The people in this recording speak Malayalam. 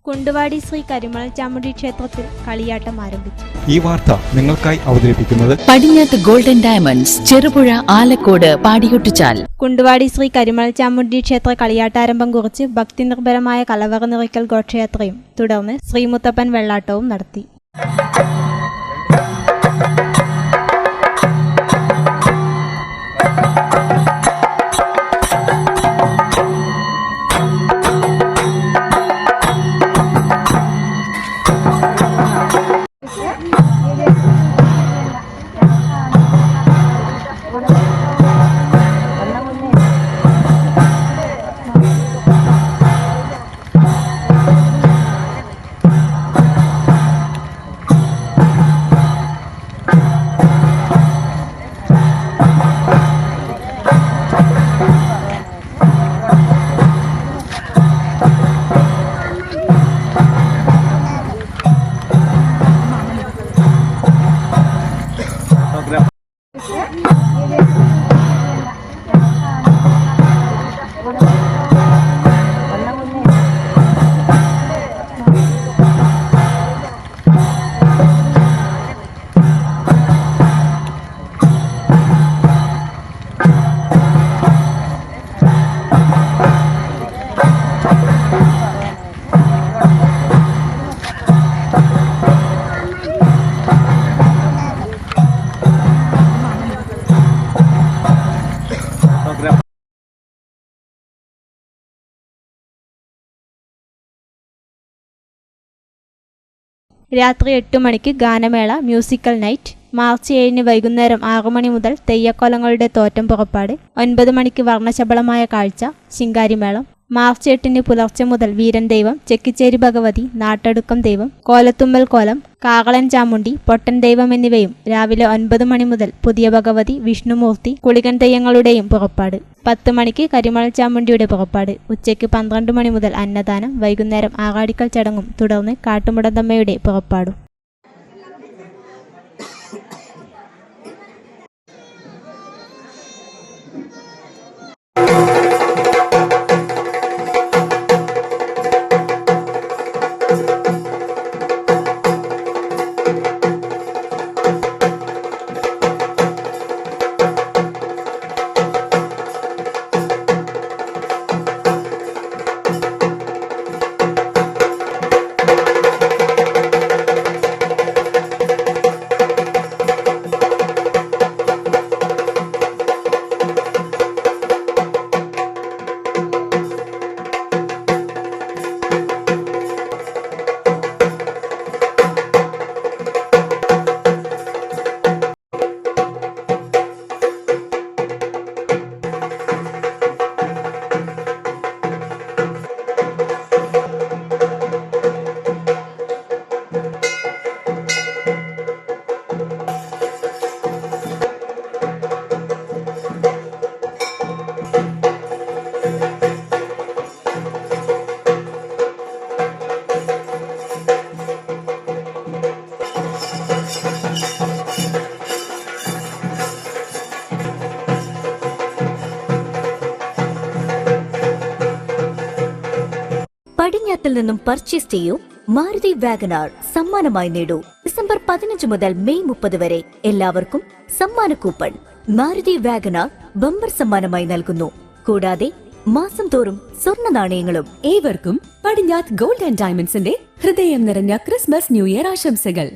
കുണ്ടുവാടി ശ്രീ കരിമല ചാമുണ്ഡി ക്ഷേത്രത്തിൽ കളിയാട്ടം ആരംഭിച്ചു. ഈ വാർത്ത നിങ്ങൾക്കായി അവതരിപ്പിക്കുന്നത് പടിഞ്ഞാത്ത് ഗോൾഡൻ ഡയമണ്ട്സ്, ചെറുപുഴ, ആലക്കോട്, പാടിയൊട്ടിച്ചാൽ. കുണ്ടുവാടി ശ്രീ കരിമല ചാമുണ്ഡി ക്ഷേത്ര കളിയാട്ടാരംഭം കുറിച്ച് ഭക്തിനിർഭരമായ കലവറ നിറയ്ക്കൽ ഘോഷയാത്രയും തുടർന്ന് ശ്രീമുത്തപ്പൻ വെള്ളാട്ടവും നടത്തി. രാത്രി 8 മണിക്ക് ഗാനമേള, മ്യൂസിക്കൽ നൈറ്റ്. മാർച്ച് 7 വൈകുന്നേരം 6 മണി മുതൽ തെയ്യക്കോലങ്ങളുടെ തോറ്റം പുറപ്പാട്. 9 മണിക്ക് വർണ്ണശബളമായ കാഴ്ച, ശിങ്കാരിമേളം. മാർച്ച് 8 പുലർച്ചെ മുതൽ വീരൻ ദൈവം, ചെക്കിച്ചേരി ഭഗവതി, നാട്ടടുക്കം ദൈവം, കോലത്തുമ്മൽ കോലം, കാകളൻ ചാമുണ്ടി, പൊട്ടൻ ദൈവം എന്നിവയും രാവിലെ 9 മണി മുതൽ പുതിയ ഭഗവതി, വിഷ്ണുമൂർത്തി, കുളികൻ തെയ്യങ്ങളുടെയും പുറപ്പാട്. 10 മണിക്ക് കരിമല ചാമുണ്ടിയുടെ പുറപ്പാട്. ഉച്ചയ്ക്ക് 12 മണി മുതൽ അന്നദാനം, വൈകുന്നേരം ആറാടിക്കൽ ചടങ്ങും തുടർന്ന് കാട്ടുമുടന്തമ്മയുടെ പുറപ്പാടും. പടിഞ്ഞാത്തിൽ നിന്നും പർച്ചേസ് ചെയ്യൂ മാരുതി വാഗനാർ സമ്മാനമായി നേടൂ. ഡിസംബർ 15 മുതൽ മെയ് 30 വരെ എല്ലാവർക്കും സമ്മാന കൂപ്പൺ മാരുതി വാഗനാർ ബമ്പർ സമ്മാനമായി നൽകുന്നു. കൂടാതെ മാസം തോറും സ്വർണ്ണ നാണയങ്ങളും. ഏവർക്കും പടിഞ്ഞാത്ത് ഗോൾഡ് ആൻഡ് ഡയമണ്ട്സിന്റെ ഹൃദയം നിറഞ്ഞ ക്രിസ്മസ് ന്യൂ ഇയർ ആശംസകൾ.